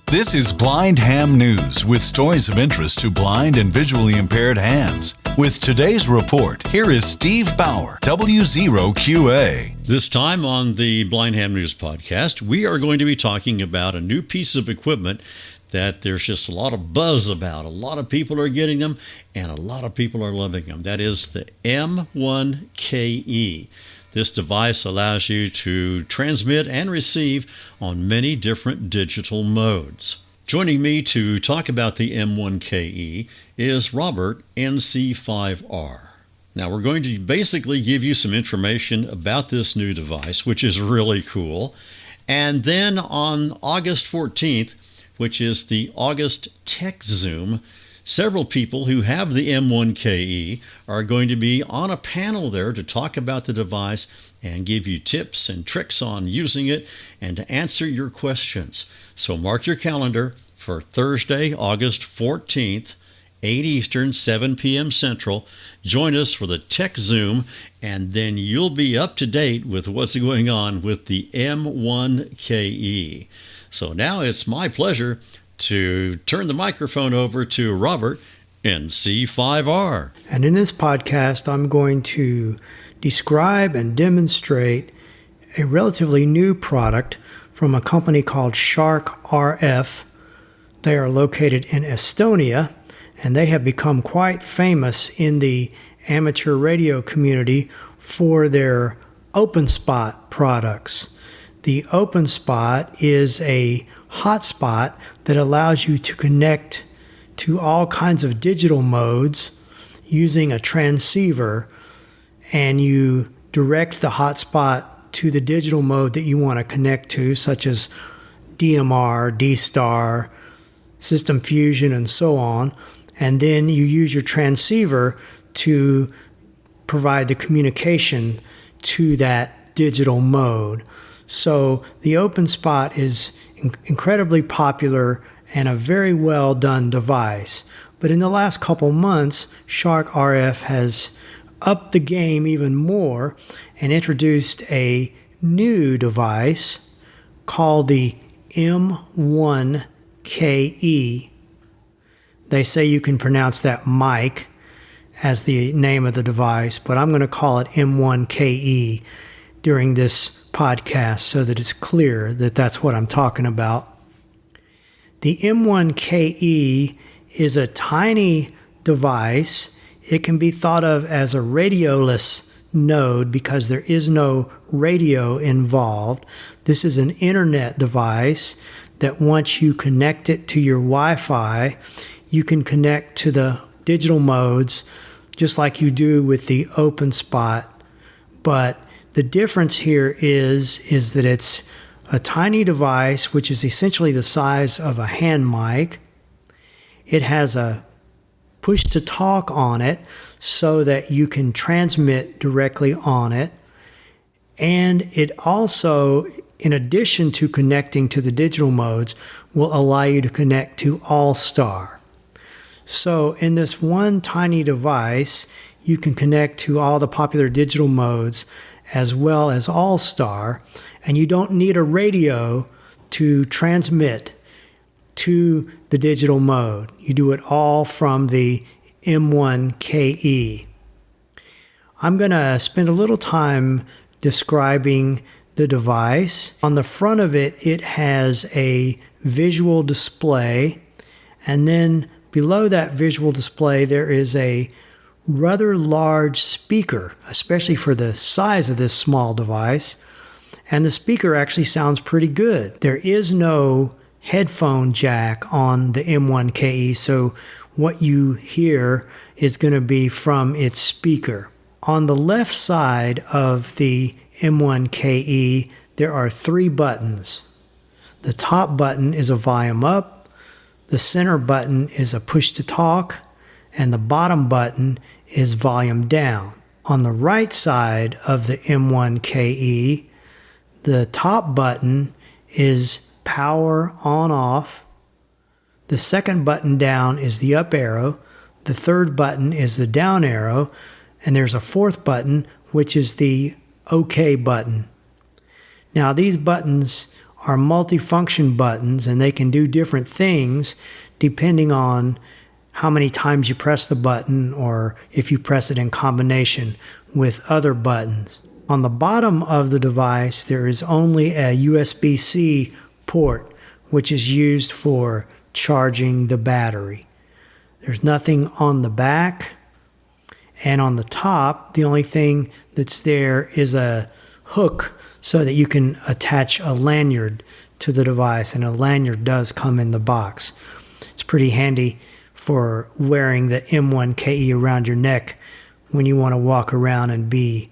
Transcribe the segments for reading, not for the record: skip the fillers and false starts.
This is Blind Ham News with stories of interest to blind and visually impaired hands. With today's report, here is Steve Bauer, W0QA. This time on the Blind Ham News podcast, we are going to be talking about a new piece of equipment that there's just a lot of buzz about. A lot of people are getting them, and a lot of people are loving them. That is the M1KE. This device allows you to transmit and receive on many different digital modes. Joining me to talk about the M1KE is Robert NC5R. Now, we're going to basically give you some information about this new device, which is really cool. And then on August 14th, which is the August Tech Zoom, several people who have the M1KE are going to be on a panel there to talk about the device and give you tips and tricks on using it and to answer your questions. So mark your calendar for Thursday, August 14th, 8 Eastern, 7 p.m. Central. Join us for the Tech Zoom, and then you'll be up to date with what's going on with the M1KE. So now it's my pleasure to turn the microphone over to Robert NC5R. And in this podcast, I'm going to describe and demonstrate a relatively new product from a company called Shark RF. They are located in Estonia, and they have become quite famous in the amateur radio community for their OpenSpot products. The OpenSpot is a hotspot that allows you to connect to all kinds of digital modes using a transceiver, and you direct the hotspot to the digital mode that you want to connect to, such as DMR, D-Star, System Fusion, and so on. And then you use your transceiver to provide the communication to that digital mode. So the OpenSpot is incredibly popular and a very well done device. But in the last couple months, Shark RF has upped the game even more and introduced a new device called the M1KE. They say you can pronounce that Mike as the name of the device, but I'm going to call it M1KE during this podcast so that it's clear that that's what I'm talking about. The M1KE is a tiny device. It can be thought of as a radioless node because there is no radio involved. This is an internet device that once you connect it to your Wi-Fi, you can connect to the digital modes just like you do with the OpenSpot. But the difference here is that it's a tiny device, which is essentially the size of a hand mic. It has a push-to-talk on it so that you can transmit directly on it. And it also, in addition to connecting to the digital modes, will allow you to connect to All-Star. So in this one tiny device, you can connect to all the popular digital modes as well as All-Star, and you don't need a radio to transmit to the digital mode. You do it all from the M1KE. I'm going to spend a little time describing the device. On the front of it, it has a visual display, and then below that visual display, there is a rather large speaker, especially for the size of this small device. And the speaker actually sounds pretty good. There is no headphone jack on the M1KE, so what you hear is going to be from its speaker. On the left side of the M1KE, there are 3 buttons. The top button is a volume up, the center button is a push to talk, and the bottom button is volume down. On the right side of the M1KE, the top button is power on off. The second button down is the up arrow. The third button is the down arrow. And there's a fourth button, which is the OK button. Now, these buttons are multifunction buttons, and they can do different things depending on how many times you press the button or if you press it in combination with other buttons. On the bottom of the device, there is only a USB-C port, which is used for charging the battery. There's nothing on the back, and on the top, the only thing that's there is a hook so that you can attach a lanyard to the device, and a lanyard does come in the box. It's pretty handy for wearing the M1KE around your neck when you want to walk around and be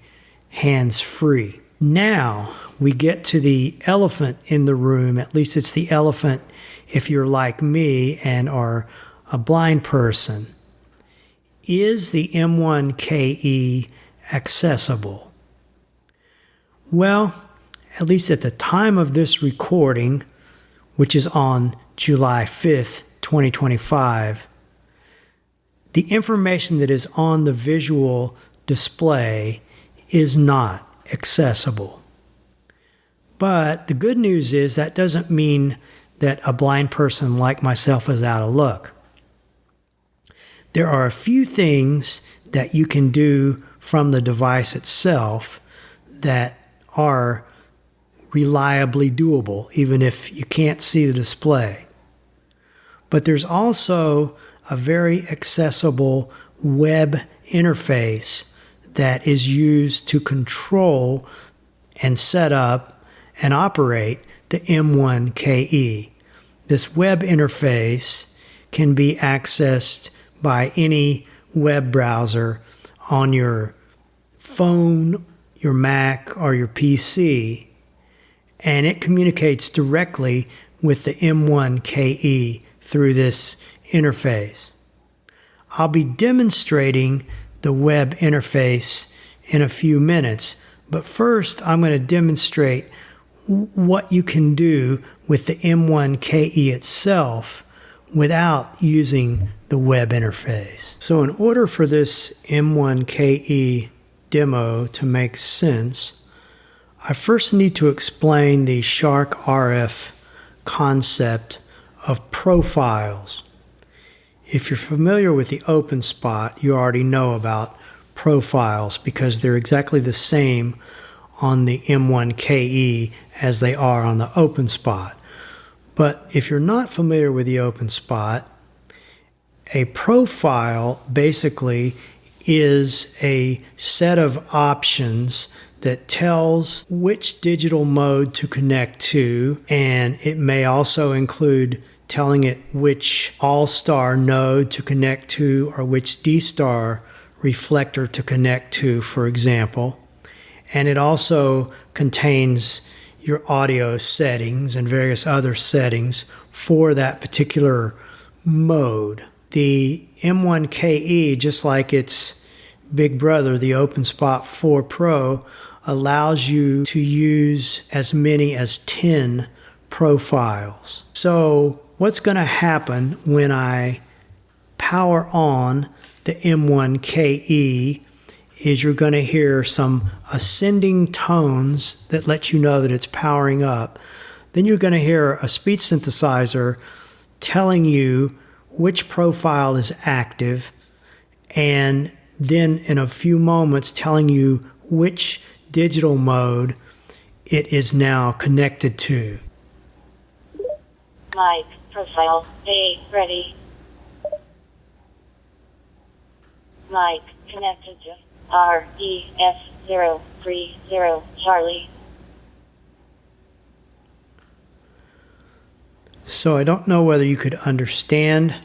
hands-free. Now we get to the elephant in the room. At least it's the elephant if you're like me and are a blind person. Is the M1KE accessible? Well, at least at the time of this recording, which is on July 5th, 2025, the information that is on the visual display is not accessible. But the good news is that doesn't mean that a blind person like myself is out of luck. There are a few things that you can do from the device itself that are reliably doable, even if you can't see the display. But there's also a very accessible web interface that is used to control and set up and operate the M1KE. This web interface can be accessed by any web browser on your phone, your Mac, or your PC, and it communicates directly with the M1KE through this interface. I'll be demonstrating the web interface in a few minutes, but first I'm going to demonstrate what you can do with the M1KE itself without using the web interface. So in order for this M1KE demo to make sense, I first need to explain the Shark RF concept of profiles. If you're familiar with the OpenSpot, you already know about profiles because they're exactly the same on the M1KE as they are on the OpenSpot. But if you're not familiar with the OpenSpot, a profile basically is a set of options that tells which digital mode to connect to, and it may also include telling it which all-star node to connect to or which D-star reflector to connect to, for example. And it also contains your audio settings and various other settings for that particular mode. The M1KE, just like its big brother, the OpenSpot 4 Pro, allows you to use as many as 10 profiles. So what's going to happen when I power on the M1KE is you're going to hear some ascending tones that let you know that it's powering up. Then you're going to hear a speech synthesizer telling you which profile is active, and then in a few moments telling you which digital mode it is now connected to. Mic profile A ready. Mic connected to REF030 Charlie. So I don't know whether you could understand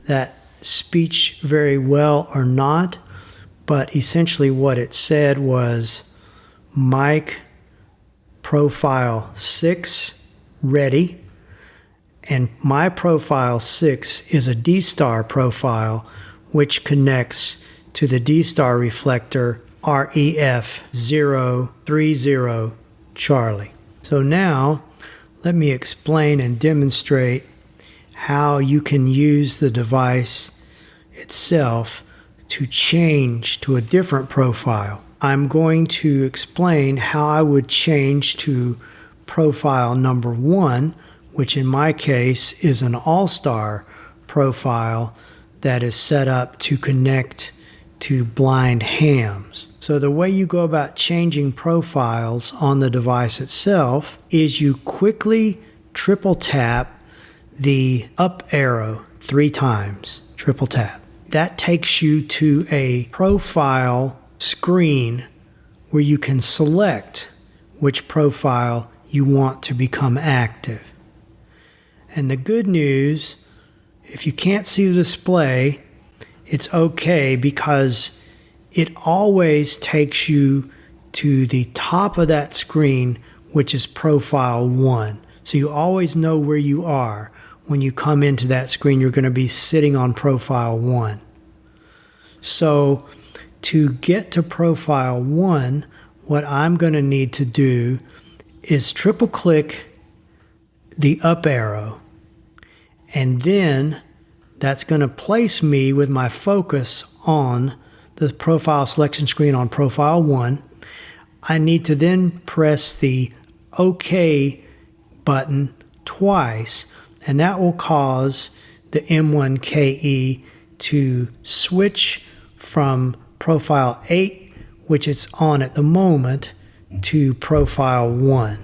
that speech very well or not, but essentially what it said was mic profile 6 ready, and my profile 6 is a D-star profile which connects to the D-star reflector REF030 Charlie. So now let me explain and demonstrate how you can use the device itself to change to a different profile. I'm going to explain how I would change to profile number 1, which in my case is an all-star profile that is set up to connect to blind hams. So the way you go about changing profiles on the device itself is you quickly triple tap the up arrow 3 times, triple tap. That takes you to a profile screen where you can select which profile you want to become active. And the good news, if you can't see the display, it's okay because it always takes you to the top of that screen, which is profile 1. So you always know where you are. When you come into that screen, you're going to be sitting on profile 1. So to get to profile 1, what I'm going to need to do is triple click the up arrow, and then that's going to place me with my focus on the profile selection screen on profile 1. I need to then press the OK button twice, and that will cause the M1KE to switch from profile 8, which it's on at the moment, to profile 1.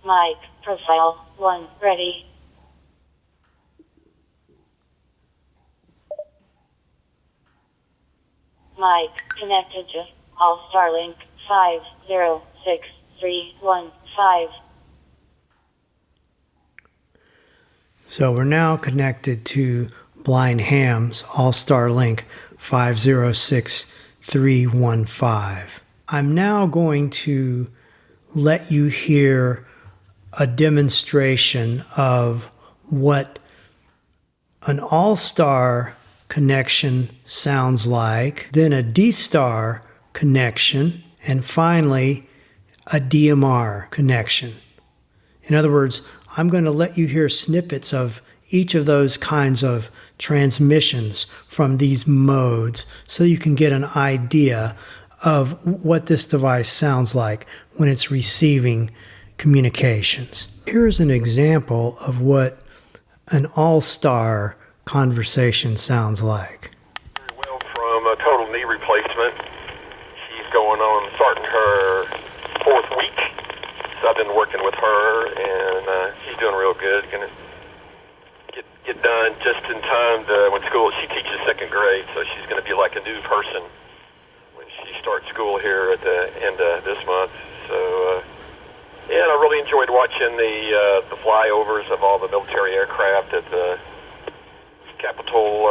Mic, profile 1, ready. Mic, connected to all Starlink 506315. So we're now connected to blind hams, all Starlink 506315. I'm now going to let you hear a demonstration of what an all-star connection sounds like, then a D-star connection, and finally a DMR connection. In other words, I'm going to let you hear snippets of each of those kinds of transmissions from these modes so you can get an idea of what this device sounds like when it's receiving communications. Here's an example of what an all-star conversation sounds like. Very well, from a total knee replacement. She's going on, starting her 4th week. So I've been working with her, and she's doing real good. Going to get done just in time to when school. She teaches 2nd grade, so she's going to be like a new person when she starts school here at the end of this month. So, yeah, and I really enjoyed watching the flyovers of all the military aircraft at the Capitol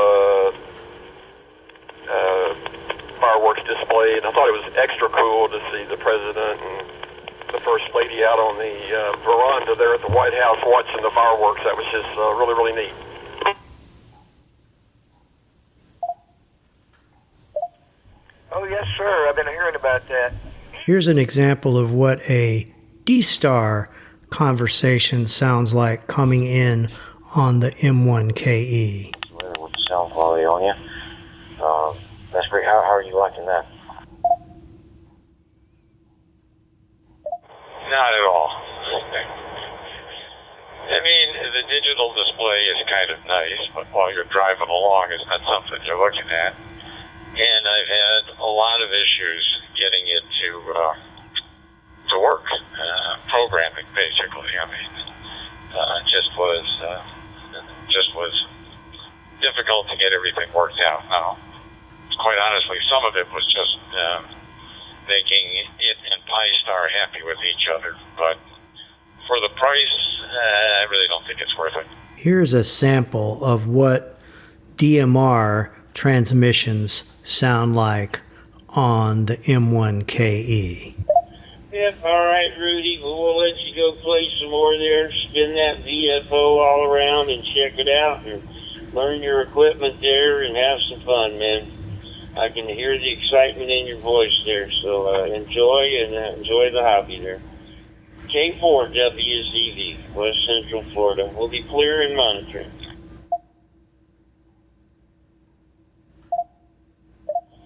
fireworks display, and I thought it was extra cool to see the president and the first lady out on the veranda there at the White House watching the fireworks. That was just really, really neat. Oh, yes, sir. I've been hearing about that. Here's an example of what a D-star conversation sounds like coming in on the M1KE. With the sound quality on you. That's great. How are you liking that? Not at all. I mean, the digital display is kind of nice, but while you're driving along, it's not something you're looking at. And I've had a lot of issues getting it to work, programming basically. I mean, just was difficult to get everything worked out. Now, quite honestly, some of it was just making it and Pi-Star happy with each other. But for the price, I really don't think it's worth it. Here's a sample of what DMR transmissions sound like on the M1KE. Yep, all right, Rudy. Well, we'll let you go play some more there. Spin that VFO all around and check it out and learn your equipment there and have some fun, man. I can hear the excitement in your voice there, so enjoy the hobby there. K4 WZV, West Central Florida. We'll be clear and monitoring.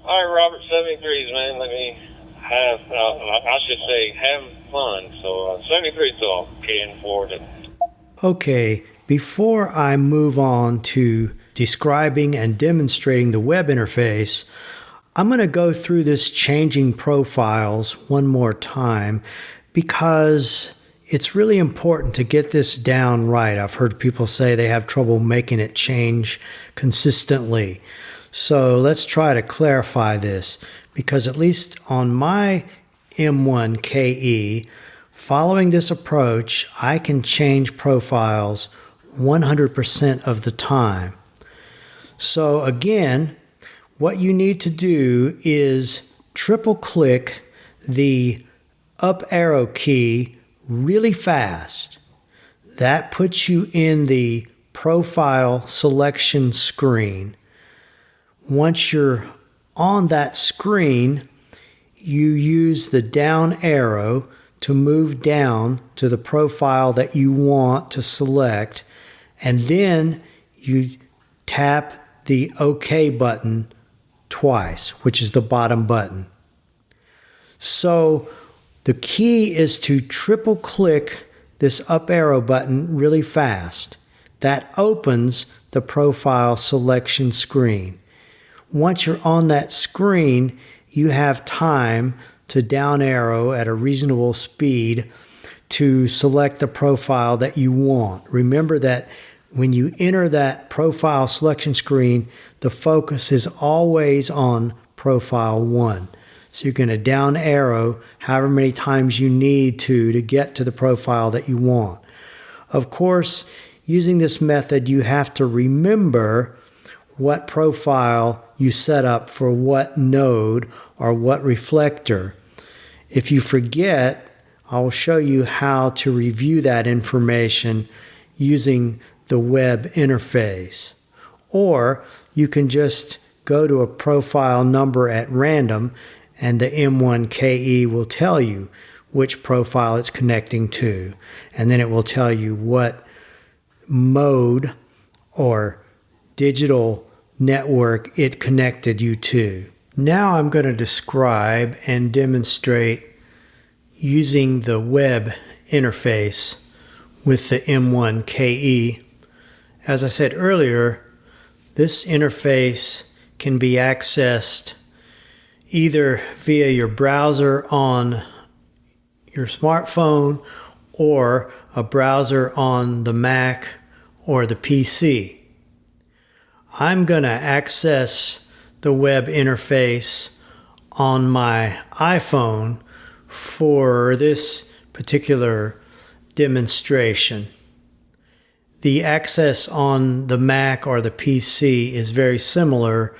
All right, Robert, 73s, man. Let me have, I should say, have fun. So 73 is all can forward it. Okay, before I move on to describing and demonstrating the web interface, I'm going to go through this changing profiles one more time because it's really important to get this down right. I've heard people say they have trouble making it change consistently. So let's try to clarify this, because at least on my M1KE, following this approach, I can change profiles 100% of the time. So again, what you need to do is triple click the up arrow key really fast. That puts you in the profile selection screen. Once you're on that screen, you use the down arrow to move down to the profile that you want to select, and then you tap the OK button twice, which is the bottom button. So the key is to triple click this up arrow button really fast. That opens the profile selection screen. Once you're on that screen, you have time to down arrow at a reasonable speed to select the profile that you want. Remember that when you enter that profile selection screen, the focus is always on profile 1. So you're going to down arrow however many times you need to get to the profile that you want. Of course, using this method, you have to remember what profile you set up for what node or what reflector. If you forget, I will show you how to review that information using the web interface. Or you can just go to a profile number at random and the M1KE will tell you which profile it's connecting to. And then it will tell you what mode or digital network it connected you to. Now I'm going to describe and demonstrate using the web interface with the M1KE. As I said earlier, this interface can be accessed either via your browser on your smartphone or a browser on the Mac or the PC. I'm going to access the web interface on my iPhone for this particular demonstration. The access on the Mac or the PC is very similar.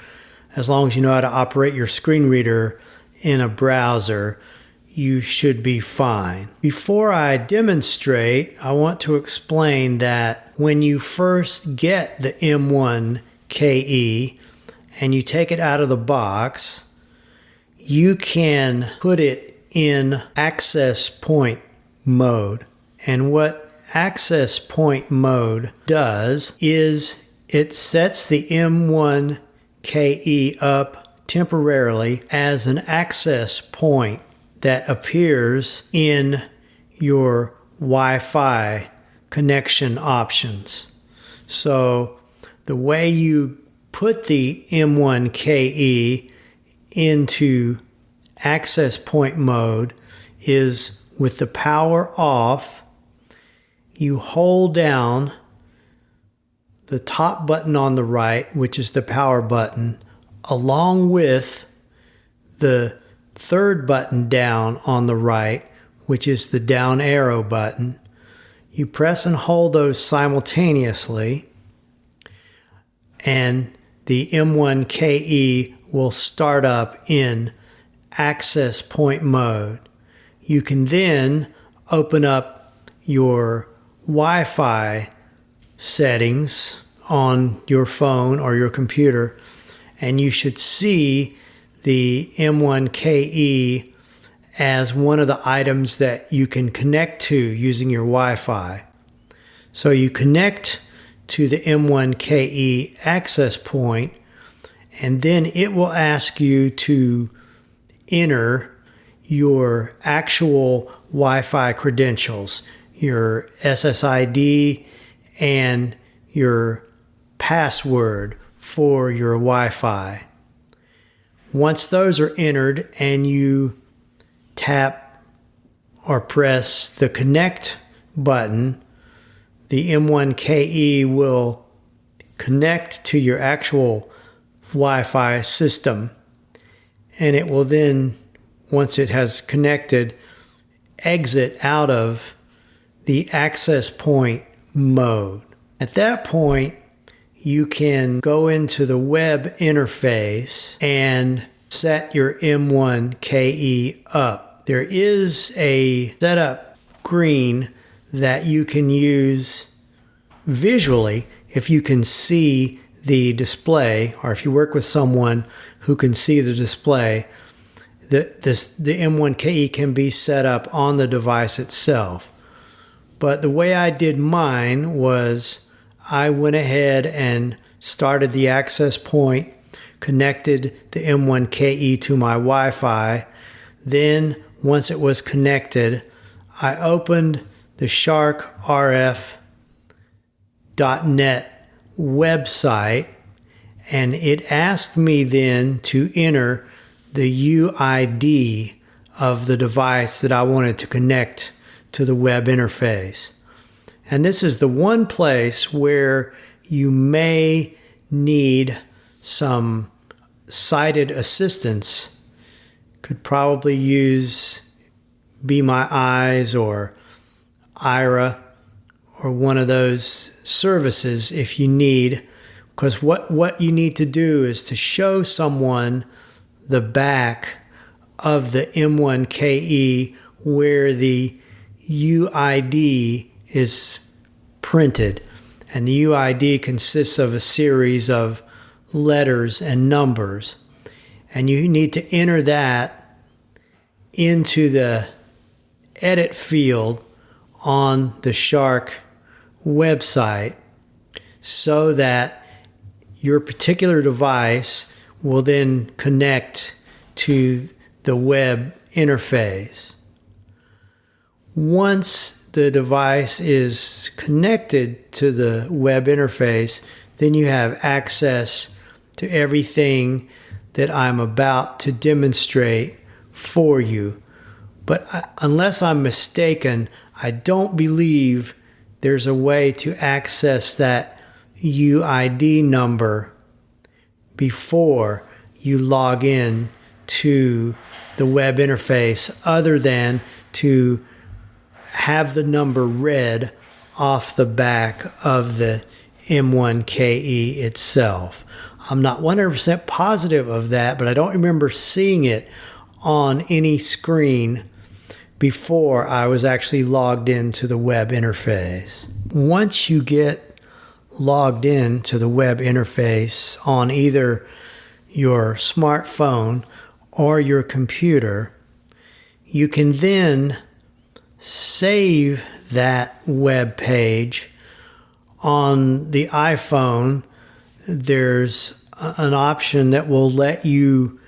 As long as you know how to operate your screen reader in a browser, you should be fine. Before I demonstrate, I want to explain that when you first get the M1KE and you take it out of the box, you can put it in access point mode. And what access point mode does is it sets the M1KE up temporarily as an access point that appears in your Wi-Fi connection options. So the way you put the M1KE into access point mode is with the power off. You hold down the top button on the right, which is the power button, along with the third button down on the right, which is the down arrow button. You press and hold those simultaneously, and the M1KE will start up in access point mode. You can then open up your Wi-Fi settings on your phone or your computer, and you should see the M1KE as one of the items that you can connect to using your Wi-Fi. So you connect to the M1KE access point, and then it will ask you to enter your actual Wi-Fi credentials, your SSID and your password for your Wi-Fi. Once those are entered and you tap or press the connect button, the M1KE will connect to your actual Wi-Fi system, and it will then, once it has connected, exit out of the access point mode. At that point, you can go into the web interface and set your M1KE up. There is a setup screen that you can use visually if you can see the display, or if you work with someone who can see the display. The M1KE can be set up on the device itself. But the way I did mine was I went ahead and started the access point, connected the M1KE to my Wi-Fi. Then, once it was connected, I opened the sharkrf.net website, and it asked me then to enter the UID of the device that I wanted to connect to the web interface. And this is the one place where you may need some sighted assistance. Could probably use Be My Eyes or Ira or one of those services if you need, because what you need to do is to show someone the back of the M1KE where the UID is printed. And the UID consists of a series of letters and numbers. And you need to enter that into the edit field on the Shark website so that your particular device will then connect to the web interface. Once the device is connected to the web interface, then you have access to everything that I'm about to demonstrate for you. But unless I'm mistaken, I don't believe there's a way to access that UID number before you log in to the web interface, other than to have the number read off the back of the M1KE itself. I'm not 100% positive of that, but I don't remember seeing it on any screen before I was actually logged into the web interface. Once you get logged in to the web interface on either your smartphone or your computer, you can then save that web page. On the iPhone, there's an option that will let you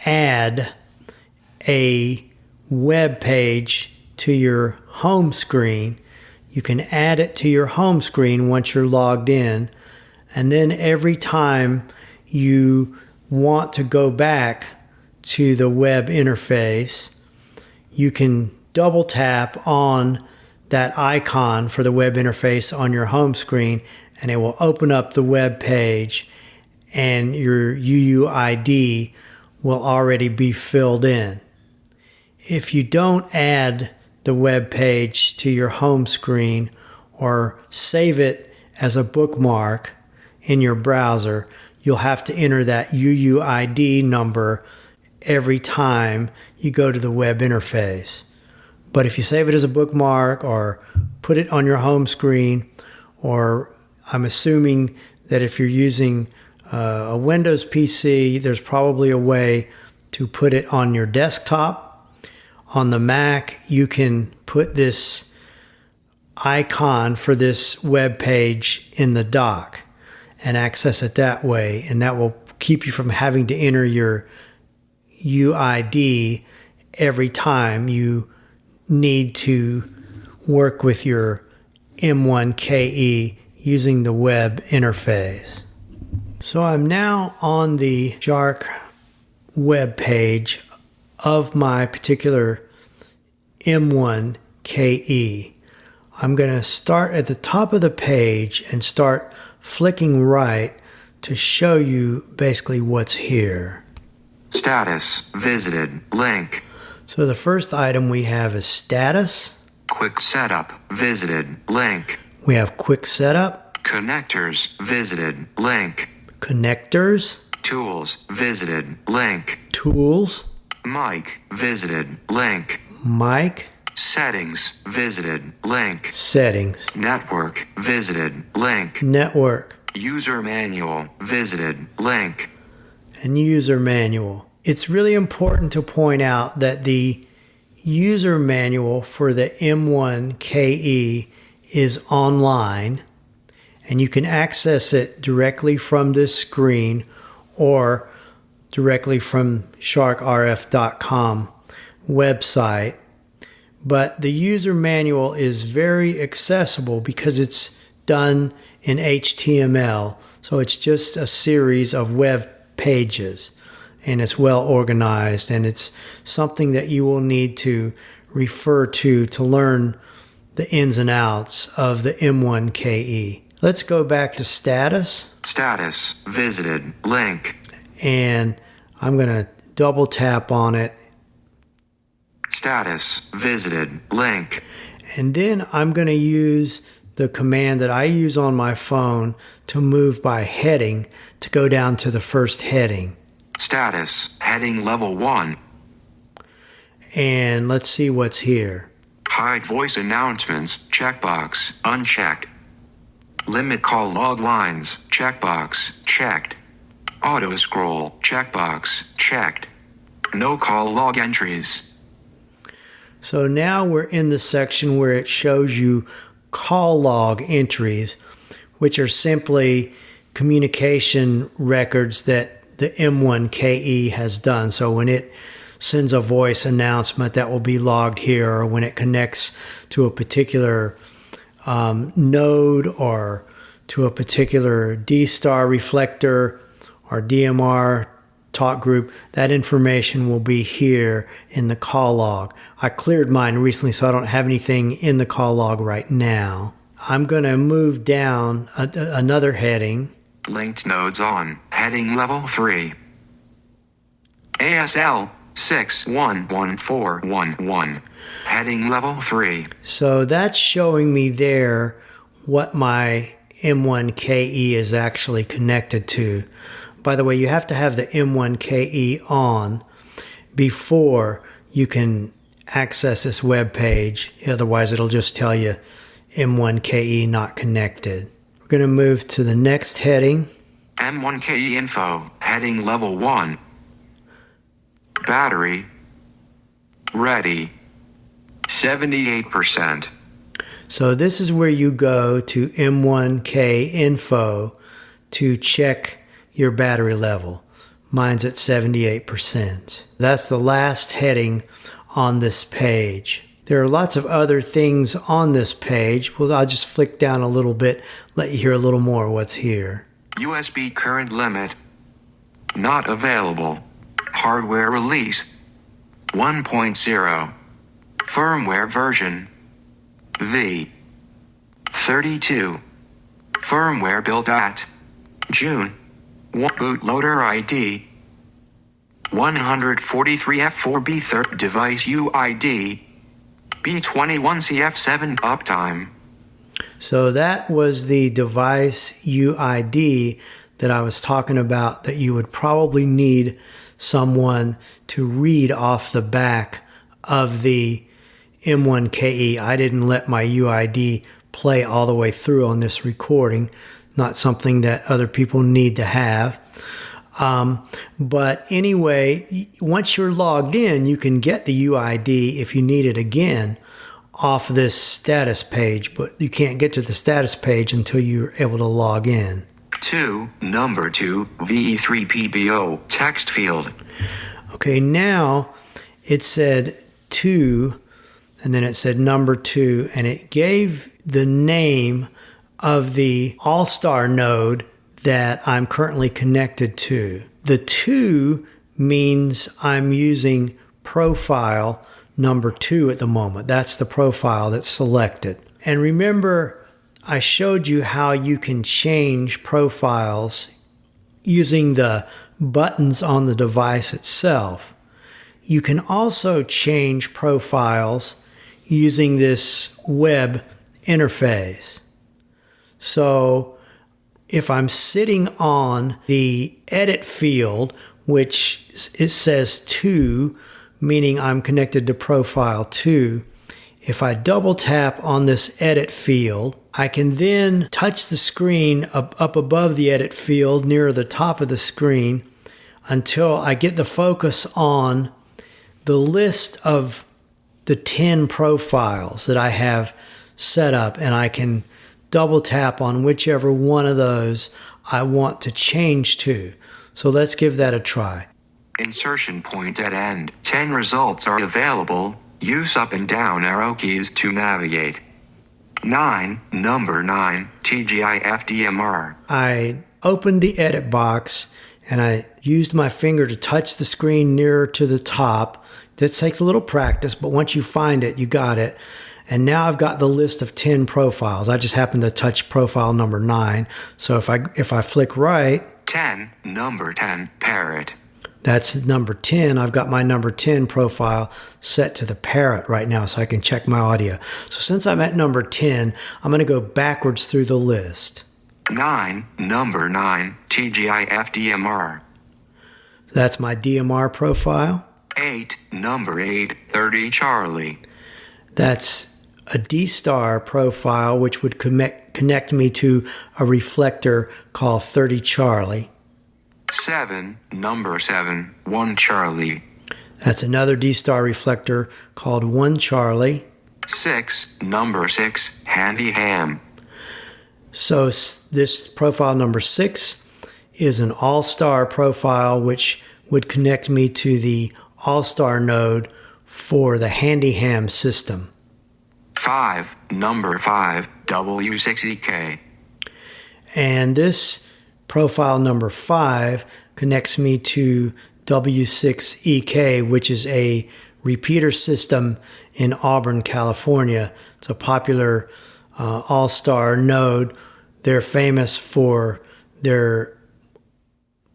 add a web page to your home screen. You can add it to your home screen once you're logged in, and then every time you want to go back to the web interface, you can double tap on that icon for the web interface on your home screen, and it will open up the web page, and your UUID will already be filled in. If you don't add the web page to your home screen or save it as a bookmark in your browser, you'll have to enter that UUID number every time you go to the web interface. But if you save it as a bookmark or put it on your home screen, or I'm assuming that if you're using a Windows PC, there's probably a way to put it on your desktop. On the Mac, you can put this icon for this web page in the dock and access it that way, and that will keep you from having to enter your UID every time you need to work with your M1KE using the web interface. So I'm now on the Shark web page of my particular M1KE. I'm going to start at the top of the page and start flicking right to show you basically what's here. Status, visited, link. So the first item we have is status. Quick setup, visited, link. We have quick setup. Connectors, visited, link. Connectors. Tools, visited, link. Tools. Mic, visited, link. Mic. Settings, visited, link. Settings. Network, visited, link. Network. User manual, visited, link. And user manual. It's really important to point out that the user manual for the M1KE is online, and you can access it directly from this screen or directly from sharkrf.com website. But the user manual is very accessible because it's done in HTML. So it's just a series of web pages, and it's well organized, and it's something that you will need to refer to learn the ins and outs of the M1KE. Let's go back to status. Status, visited, link. And I'm going to double tap on it. Status, visited, link. And then I'm going to use the command that I use on my phone to move by heading to go down to the first heading. Status, heading level 1. And let's see what's here. Hide voice announcements, checkbox, unchecked. Limit call log lines, checkbox, checked. Auto scroll, checkbox, checked. No call log entries. So now we're in the section where it shows you call log entries, which are simply communication records that the M1KE has done. So when it sends a voice announcement, that will be logged here, or when it connects to a particular node or to a particular D-star reflector or DMR talk group, that information will be here in the call log. I cleared mine recently, so I don't have anything in the call log right now. I'm going to move down another heading. Linked nodes on, heading level 3. ASL 611411, heading level 3. So that's showing me there what my M1KE is actually connected to. By the way, you have to have the M1KE on before you can access this web page. Otherwise, it'll just tell you M1KE not connected. We're going to move to the next heading. M1KE info, heading level 1. Battery ready, 78%. So this is where you go to M1K info to check your battery level. Mine's at 78%. That's the last heading on this page. There are lots of other things on this page. Well, I'll just flick down a little bit, let you hear a little more what's here. USB current limit not available. Hardware release 1.0. Firmware version V32. Firmware built at June 1. Bootloader ID 143F4B3. Device UID B21CF7. Uptime. So that was the device UID that I was talking about, that you would probably need someone to read off the back of the M1KE. I didn't let my UID play all the way through on this recording. Not something that other people need to have. But anyway, once you're logged in, you can get the UID if you need it again off this status page, but you can't get to the status page until you're able to log in. 2, number 2, VE3PBO, text field. Okay, now it said 2, and then it said number 2, and it gave the name of the All-Star node that I'm currently connected to. The 2 means I'm using profile number 2 at the moment. That's the profile that's selected. And remember, I showed you how you can change profiles using the buttons on the device itself. You can also change profiles using this web interface. So if I'm sitting on the edit field, which it says 2, meaning I'm connected to profile 2, if I double tap on this edit field, I can then touch the screen up above the edit field near the top of the screen until I get the focus on the list of the 10 profiles that I have set up, and I can double tap on whichever one of those I want to change to. So let's give that a try. Insertion point at end. 10 results are available. Use up and down arrow keys to navigate. 9, number 9, TGIFDMR. I opened the edit box and I used my finger to touch the screen nearer to the top. This takes a little practice, but once you find it, you got it. And now I've got the list of 10 profiles. I just happened to touch profile number 9. So if I flick right, 10, number 10, parrot. That's number 10. I've got my number 10 profile set to the parrot right now so I can check my audio. So since I'm at number 10, I'm going to go backwards through the list. 9, number 9, TGIFDMR. That's my DMR profile. 8, number 8, 30 Charlie. That's a D-star profile, which would connect me to a reflector called 30 Charlie. 7, number 7, 1 Charlie. That's another D-star reflector called 1 Charlie. 6, number 6, Handy Ham. So this profile number 6 is an all-star profile, which would connect me to the all-star node for the Handy Ham system. 5, number 5, W6EK. And this profile number 5 connects me to W6EK, which is a repeater system in Auburn, California. It's a popular all-star node. They're famous for their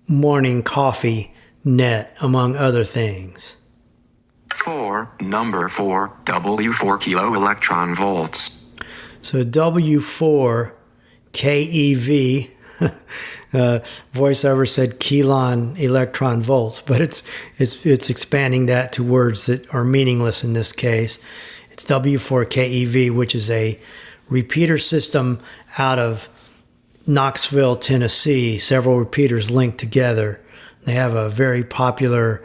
morning coffee net, among other things. 4, number 4, W4 kilo electron volts. So W0QAV, voiceover said kilon electron volts, but it's expanding that to words that are meaningless in this case. It's W0QAV, which is a repeater system out of Knoxville, Tennessee. Several repeaters linked together. They have a very popular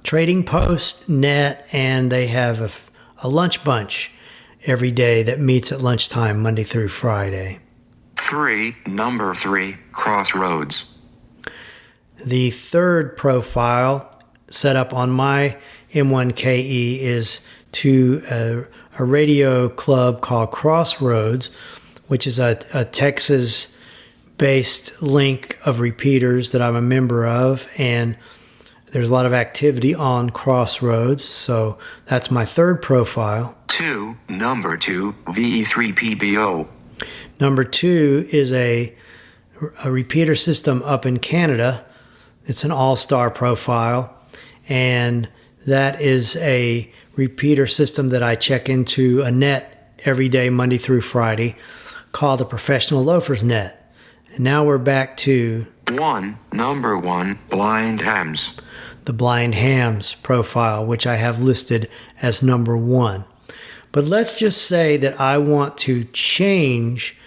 trading post net, and they have a lunch bunch every day that meets at lunchtime, Monday through Friday. 3, number 3, Crossroads. The third profile set up on my M1KE is to a radio club called Crossroads, which is a Texas-based link of repeaters that I'm a member of, and there's a lot of activity on Crossroads, so that's my third profile. 2, number 2, VE3PBO. Number 2 is a repeater system up in Canada. It's an all-star profile, and that is a repeater system that I check into a net every day, Monday through Friday, called the Professional Loafers Net. And now we're back to 1, number 1, Blind Hams. The Blind Hams profile, which I have listed as number 1. But let's just say that I want to change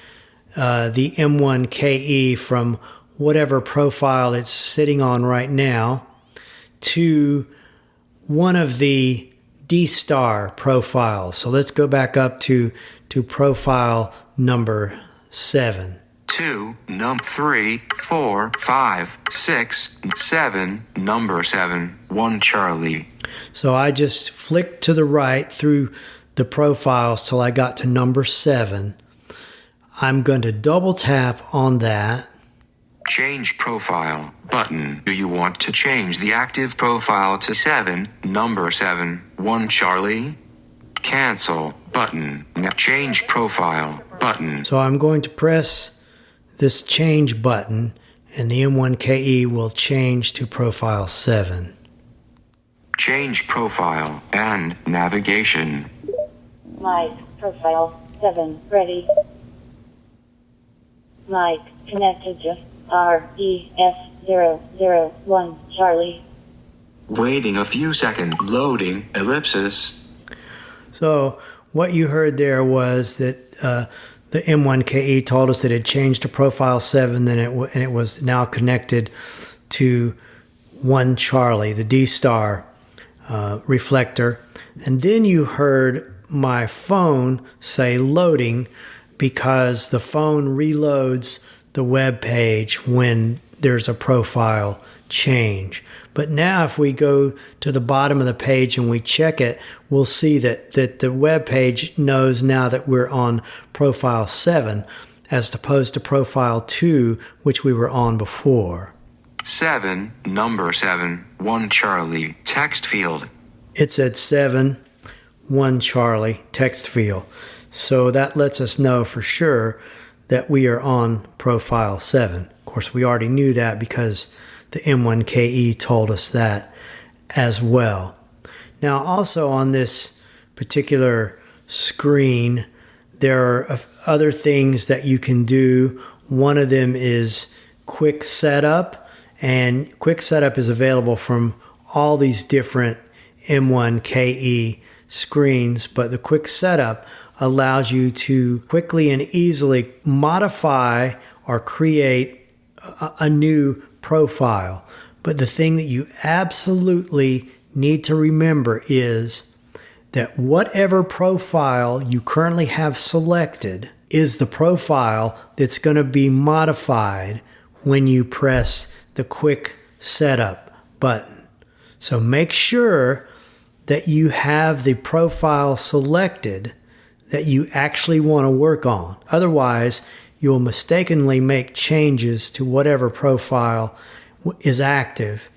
the M1KE from whatever profile it's sitting on right now to one of the D-star profiles. So let's go back up to profile number 7. 2, 3, 4, 5, 6, 7, number 7, 1 Charlie. So I just flicked to the right through the profiles till I got to number 7. I'm going to double tap on that. Change profile button. Do you want to change the active profile to 7, number 7, 1 Charlie? Cancel button. Now change profile button. So I'm going to press this change button and the M1KE will change to profile 7. Change profile and navigation. Mic, profile 7, ready. Mic, connected to REF001 Charlie. Waiting a few seconds. Loading ellipsis. So what you heard there was that the M1KE told us that it changed to profile 7, and it was now connected to 1 Charlie, the D-star reflector. And then you heard my phone say loading, because the phone reloads the web page when there's a profile change. But now if we go to the bottom of the page and we check it, we'll see that the web page knows now that we're on profile 7 as opposed to profile 2, which we were on before. 7, number 7, 1 Charlie, text field. It's at 7, 1 Charlie, text field. So that lets us know for sure that we are on profile 7. Of course, we already knew that because the M1KE told us that as well. Now, also on this particular screen, there are other things that you can do. One of them is quick setup, and quick setup is available from all these different M1KE screens, but the quick setup allows you to quickly and easily modify or create a new profile. But the thing that you absolutely need to remember is that whatever profile you currently have selected is the profile that's going to be modified when you press the quick setup button. So make sure that you have the profile selected that you actually want to work on. Otherwise, you'll mistakenly make changes to whatever profile is active.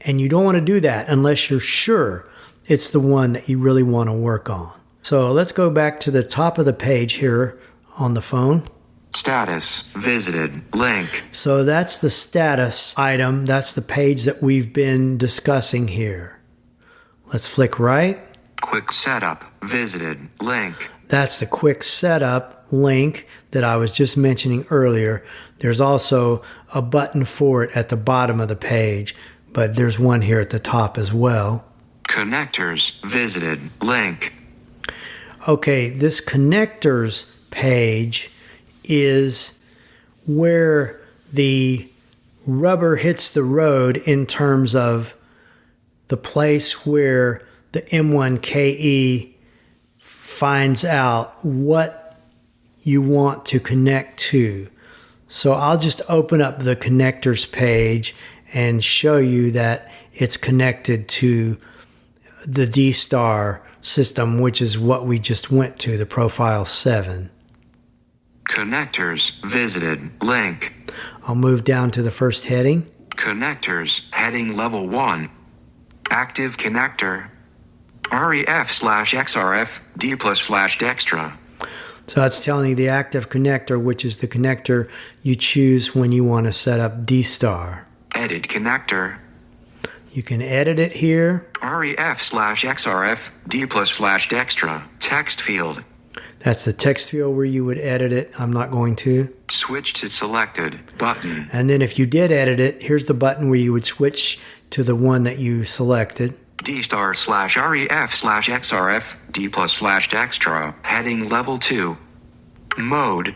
And you don't want to do that unless you're sure it's the one that you really want to work on. So let's go back to the top of the page here on the phone. Status, visited, link. So that's the status item. That's the page that we've been discussing here. Let's flick right. Quick setup, visited, link. That's the quick setup link that I was just mentioning earlier. There's also a button for it at the bottom of the page, but there's one here at the top as well. Connectors, visited, link. Okay, this connectors page is where the rubber hits the road in terms of the place where the M1KE finds out what you want to connect to. So I'll just open up the connectors page and show you that it's connected to the D-star system, which is what we just went to, the profile 7. Connectors, visited, link. I'll move down to the first heading. Connectors, heading level 1. Active connector. REF/XRF D+/Dextra. So that's telling you the active connector, which is the connector you choose when you want to set up D-star. Edit connector. You can edit it here. REF/XRF D+/Dextra. Text field. That's the text field where you would edit it. I'm not going to. Switch to selected button. And then if you did edit it, here's the button where you would switch to the one that you selected. D*/REF/XRF D+/Dextra. Heading level 2. Mode.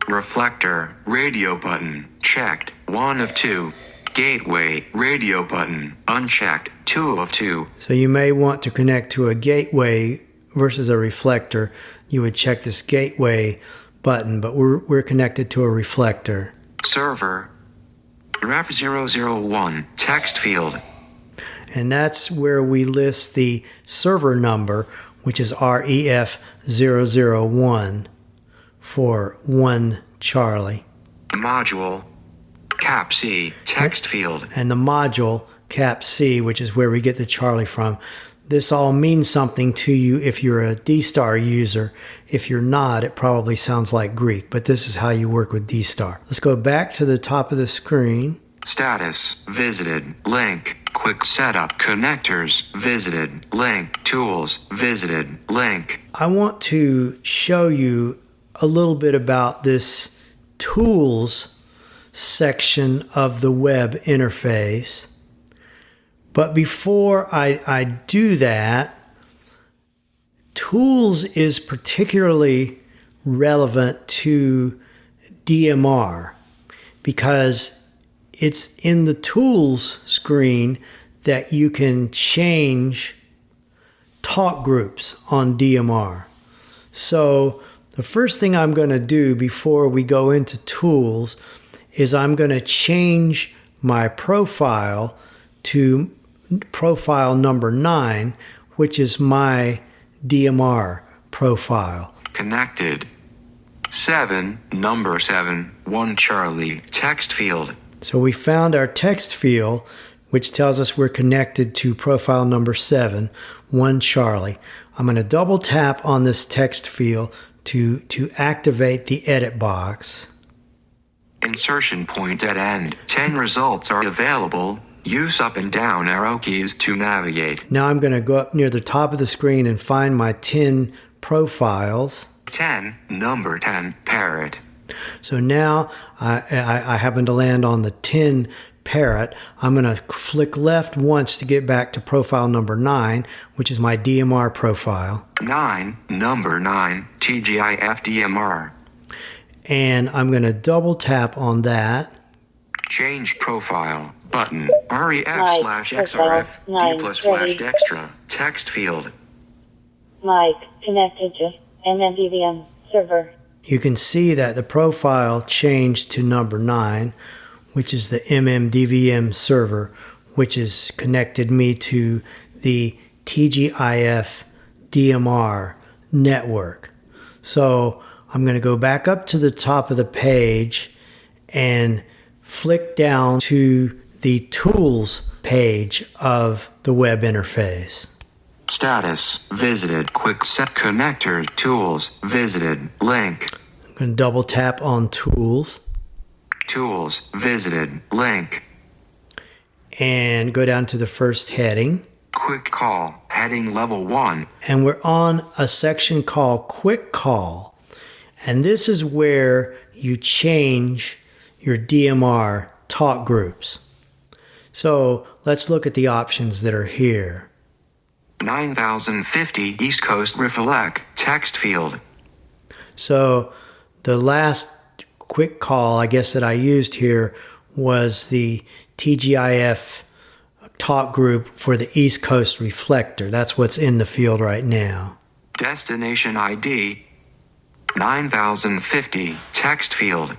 Reflector. Radio button. Checked. 1 of 2. Gateway. Radio button. Unchecked. 2 of 2. So you may want to connect to a gateway versus a reflector. You would check this gateway button, but we're connected to a reflector. Server. Ref 001. Text field. And that's where we list the server number, which is REF001 for 1 Charlie. Module. Cap C. Text field. And the module, cap C, which is where we get the Charlie from. This all means something to you if you're a D-Star user. If you're not, it probably sounds like Greek, but this is how you work with D-Star. Let's go back to the top of the screen. Status. Visited. Link. Quick setup. Connectors. Visited. Link. Tools. Visited. Link. I want to show you a little bit about this tools section of the web interface. But before I do that, tools is particularly relevant to DMR because it's in the tools screen that you can change talk groups on DMR. So the first thing I'm going to do before we go into tools is I'm going to change my profile to profile number 9, which is my DMR profile. Connected. 7, number 7, 1 Charlie, text field. So we found our text field, which tells us we're connected to profile number 7, 1 Charlie. I'm going to double tap on this text field to activate the edit box. Insertion point at end. 10 results are available. Use up and down arrow keys to navigate. Now I'm going to go up near the top of the screen and find my 10 profiles. 10, number 10, parrot. So now I happen to land on the 10 parrot. I'm going to flick left once to get back to profile number 9, which is my DMR profile. 9, number 9, TGIF DMR. And I'm going to double tap on that. Change profile button. REF/XRF D+/Dextra. Text field. Mike, connected to MMDVM server. You can see that the profile changed to number 9, which is the MMDVM server, which has connected me to the TGIF DMR network. So I'm going to go back up to the top of the page and flick down to the tools page of the web interface. Status, visited, quick set connector, tools, visited, link. I'm going to double tap on tools. Tools, visited, link. And go down to the first heading. Quick call, heading level 1. And we're on a section called Quick Call. And this is where you change your DMR talk groups. So let's look at the options that are here. 9050 East Coast Reflect, text field. So the last quick call, I guess, that I used here was the TGIF talk group for the East Coast Reflector. That's what's in the field right now. Destination ID 9050 text field.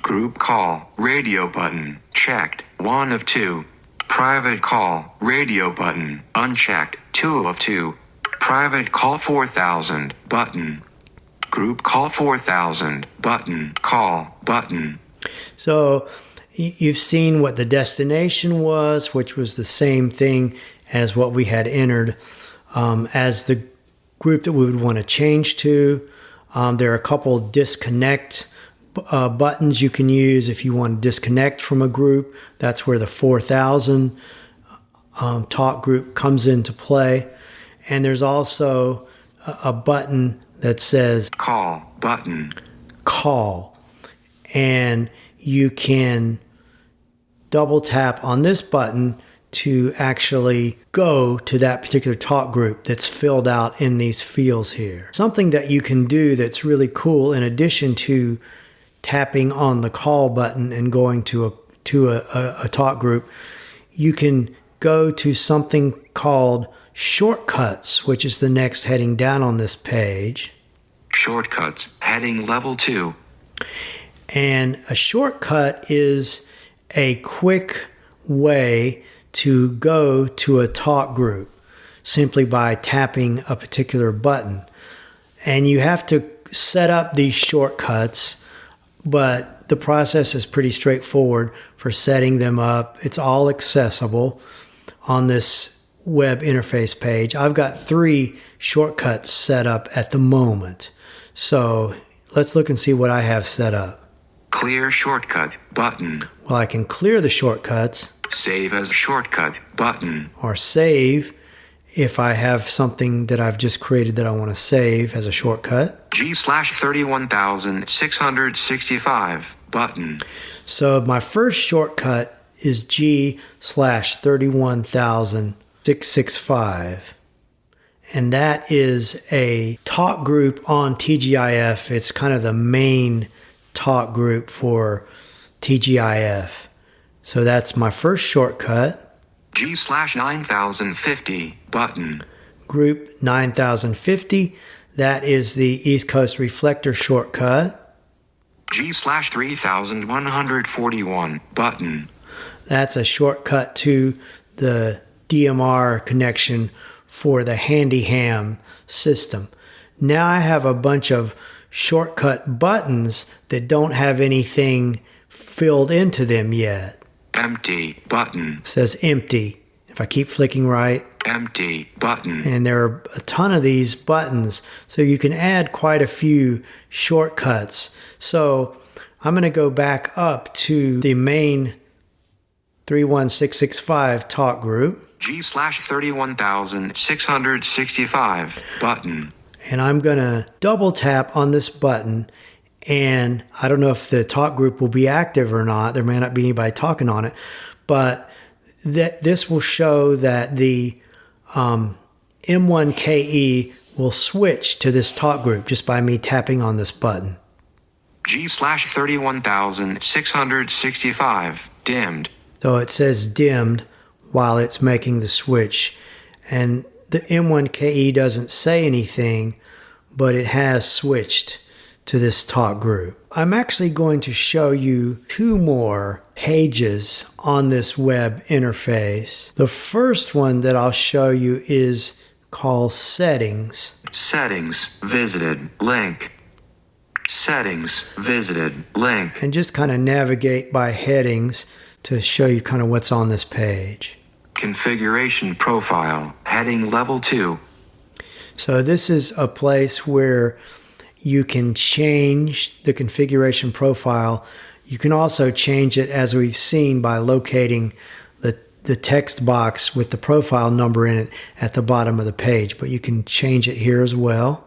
Group call radio button checked 1 of 2. Private call radio button unchecked 2 of 2. Private call 4000 button. Group call 4000 button call button. So you've seen what the destination was, which was the same thing as what we had entered as the group that we would want to change to. There are a couple disconnect buttons you can use if you want to disconnect from a group. That's where the 4000 talk group comes into play. And there's also a button that says call button. Call. And you can double tap on this button to actually go to that particular talk group that's filled out in these fields here. Something that you can do that's really cool, in addition to tapping on the call button and going to a talk group, you can go to something called shortcuts, which is the next heading down on this page. Shortcuts, heading level 2. And a shortcut is a quick way to go to a talk group simply by tapping a particular button. And you have to set up these shortcuts, but the process is pretty straightforward for setting them up. It's all accessible on this web interface page. I've got 3 shortcuts set up at the moment. So let's look and see what I have set up. Clear shortcut button. Well, I can clear the shortcuts. Save as shortcut button. Or save if I have something that I've just created that I want to save as a shortcut. G/31665 button. So my first shortcut is G/31665. And that is a talk group on TGIF. It's kind of the main talk group for TGIF. So that's my first shortcut. G/9050 button. Group 9050. That is the East Coast Reflector shortcut. G/3141 button. That's a shortcut to the DMR connection for the HandyHam system. Now I have a bunch of shortcut buttons that don't have anything filled into them yet. Empty button. It says empty. If I keep flicking right. Empty button. And there are a ton of these buttons, so you can add quite a few shortcuts. So I'm going to go back up to the main 31665 talk group. G/31665 button. And I'm going to double tap on this button, and I don't know if the talk group will be active or not. There may not be anybody talking on it, but this will show that the M1KE will switch to this talk group just by me tapping on this button. G/31665 dimmed. So it says dimmed while it's making the switch. And the M1KE doesn't say anything, but it has switched to this talk group. I'm actually going to show you 2 more pages on this web interface. The first one that I'll show you is called Settings. Settings visited link. Settings visited link. And just kind of navigate by headings to show you kind of what's on this page. Configuration profile, heading level 2. So this is a place where you can change the configuration profile. You can also change it, as we've seen, by locating the text box with the profile number in it at the bottom of the page. But you can change it here as well.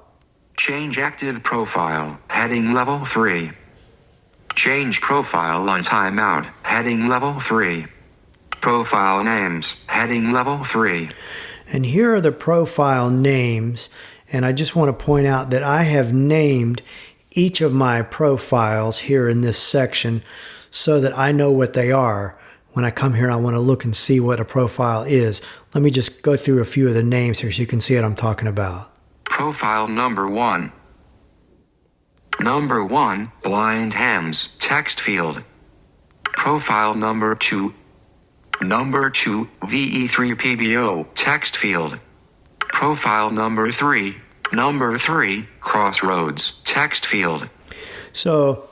Change active profile, heading level 3. Change profile on timeout, heading level 3. Profile names, heading level 3. And here are the profile names. And I just want to point out that I have named each of my profiles here in this section so that I know what they are. When I come here and I want to look and see what a profile is, let me just go through a few of the names here so you can see what I'm talking about. Profile number 1. Number 1, blind hams, text field. Profile number 2. Number 2, VE3PBO, text field. Profile number 3. Number 3, crossroads, text field. So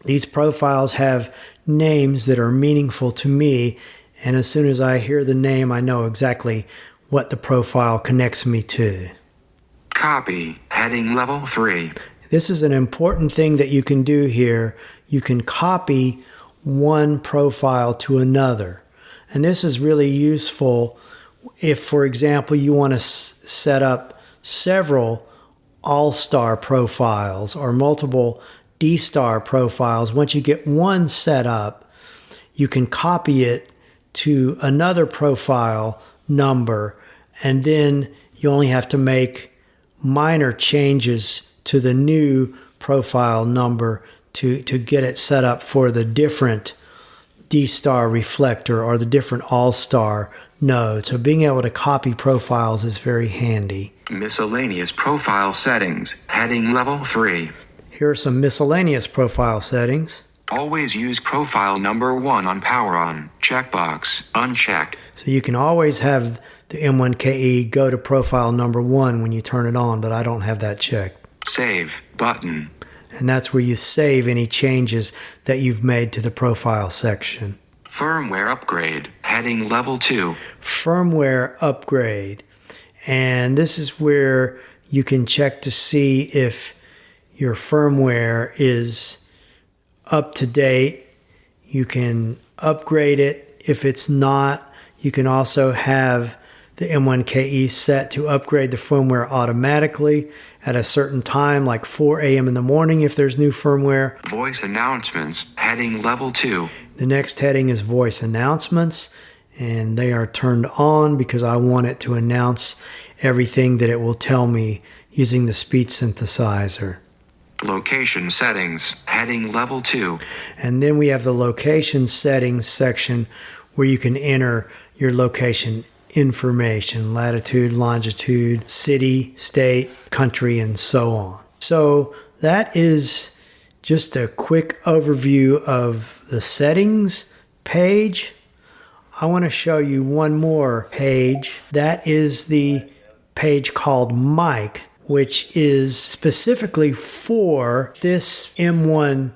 these profiles have names that are meaningful to me, and as soon as I hear the name, I know exactly what the profile connects me to. Copy, heading level 3. This is an important thing that you can do here. You can copy one profile to another. And this is really useful if, for example, you want to set up several all-star profiles or multiple D-star profiles. Once you get one set up, you can copy it to another profile number, and then you only have to make minor changes to the new profile number to get it set up for the different D-star reflector or the different all-star node. So being able to copy profiles is very handy. Miscellaneous profile settings, heading level 3. Here are some miscellaneous profile settings. Always use profile number 1 on power on. Checkbox unchecked. So you can always have the M1KE go to profile number 1 when you turn it on, but I don't have that checked. Save button. And that's where you save any changes that you've made to the profile section. Firmware upgrade. Heading level 2. Firmware upgrade. And this is where you can check to see if your firmware is up to date. You can upgrade it. If it's not, you can also have the M1KE set to upgrade the firmware automatically at a certain time, like 4 a.m. in the morning if there's new firmware. Voice announcements. Heading level 2. The next heading is voice announcements, and they are turned on because I want it to announce everything that it will tell me using the speech synthesizer. Location settings. Heading level 2. And then we have the location settings section where you can enter your location information, latitude, longitude, city, state, country, and so on. So that is just a quick overview of the settings page. I want to show you one more page. That is the page called Mic, which is specifically for this M1KE.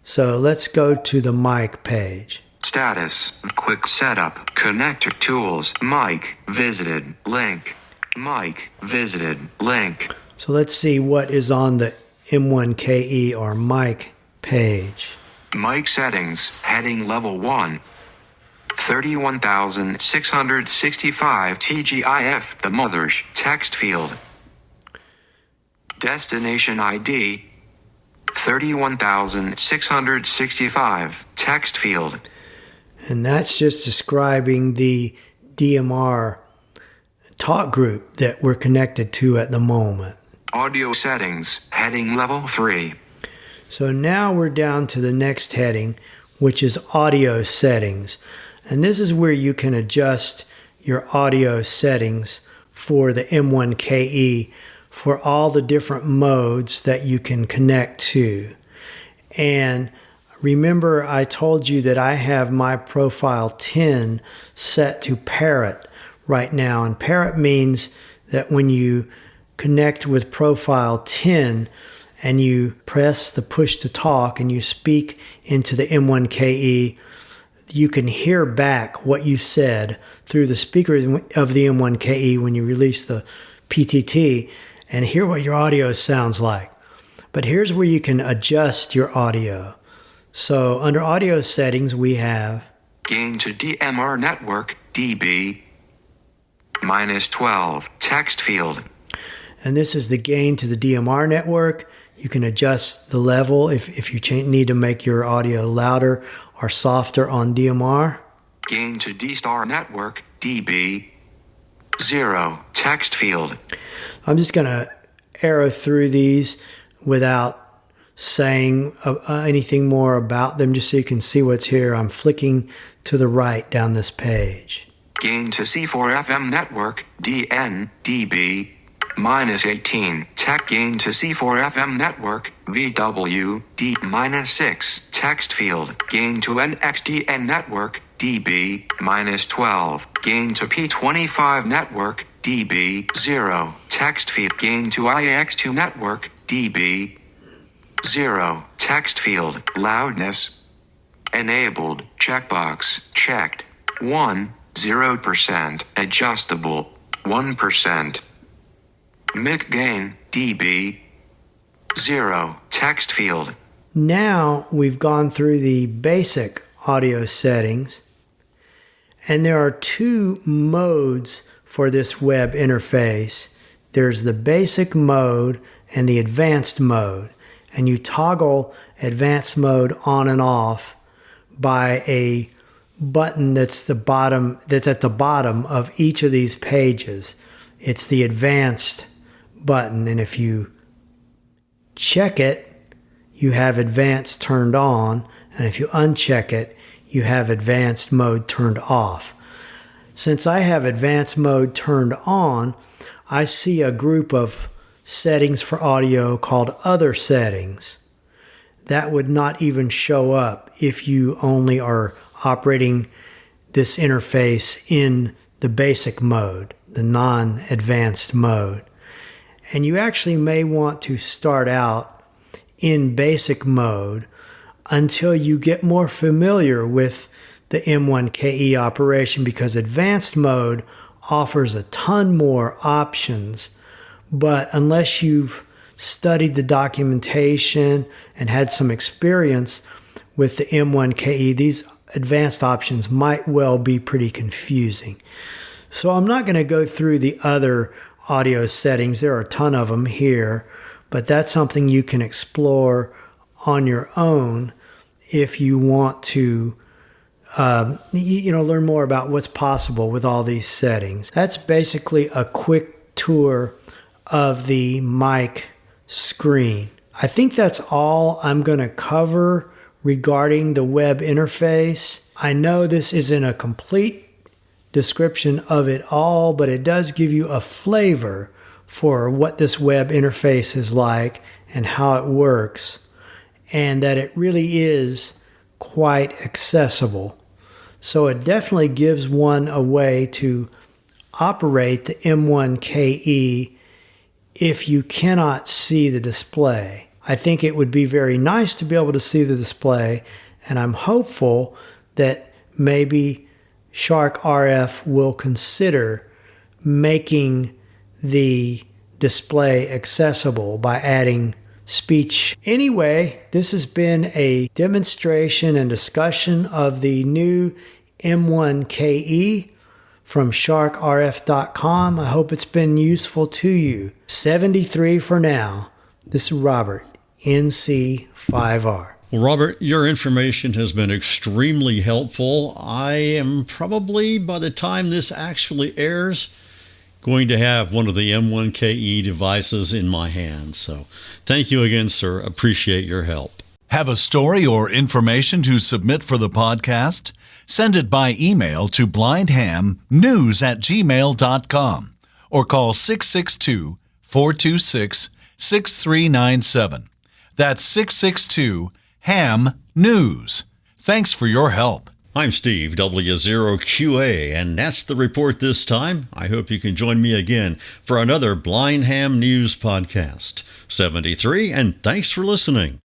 So let's go to the Mic page. Status. Quick setup. Connector tools. Mic visited. Link. Mic visited. Link. So let's see what is on the M1KE or Mic page. Mic settings. Heading level 1. 31,665 TGIF. The mother's text field. Destination ID. 31,665 text field. And that's just describing the DMR talk group that we're connected to at the moment. Audio settings. Heading level 3. So now we're down to the next heading, which is audio settings. And this is where you can adjust your audio settings for the M1KE for all the different modes that you can connect to. And remember, I told you that I have my profile 10 set to parrot right now. And parrot means that when you connect with profile 10 and you press the push to talk and you speak into the M1KE, you can hear back what you said through the speaker of the M1KE when you release the PTT and hear what your audio sounds like. But here's where you can adjust your audio. So under audio settings, we have gain to DMR network dB -12 text field. And this is the gain to the DMR network. You can adjust the level if you need to make your audio louder or softer on DMR. Gain to D-Star network dB 0 text field. I'm just going to arrow through these without saying anything more about them, just so you can see what's here. I'm flicking to the right down this page. Gain to C4FM network DN dB -18 tech. Gain to C4FM network VW D -6 text field. Gain to NXDN network dB -12. Gain to P25 network dB 0 text field. Gain to IX2 network dB 0 text field. Loudness enabled. Checkbox checked. 0% adjustable 1%. Mic gain dB 0 text field. Now we've gone through the basic audio settings, and there are two modes for this web interface. There's the basic mode and the advanced mode, and you toggle advanced mode on and off by a button that's at the bottom of each of these pages. It's the advanced button, and if you check it, you have advanced turned on, and if you uncheck it, you have advanced mode turned off. Since I have advanced mode turned on, I see a group of settings for audio called Other Settings. That would not even show up if you only are operating this interface in the basic mode, the non-advanced mode. And you actually may want to start out in basic mode until you get more familiar with the M1KE operation, because advanced mode offers a ton more options. But unless you've studied the documentation and had some experience with the M1KE, these advanced options might well be pretty confusing. So I'm not going to go through the other audio settings. There are a ton of them here, but that's something you can explore on your own if you want to learn more about what's possible with all these settings. That's basically a quick tour of the mic screen. I think that's all I'm going to cover regarding the web interface. I know this isn't a complete description of it all, but it does give you a flavor for what this web interface is like and how it works, and that it really is quite accessible. So it definitely gives one a way to operate the M1KE if you cannot see the display. I think it would be very nice to be able to see the display, and I'm hopeful that maybe Shark RF will consider making the display accessible by adding speech. Anyway, this has been a demonstration and discussion of the new M1KE from sharkrf.com. I hope it's been useful to you. 73 for now. This is Robert, NC5R. Well, Robert, your information has been extremely helpful. I am probably, by the time this actually airs, going to have one of the M1KE devices in my hands. So thank you again, sir. Appreciate your help. Have a story or information to submit for the podcast? Send it by email to blindhamnews@gmail.com or call 662-426-6397. That's 662-HAM-NEWS. Thanks for your help. I'm Steve, W0QA, and that's the report this time. I hope you can join me again for another Blind Ham News podcast. 73, and thanks for listening.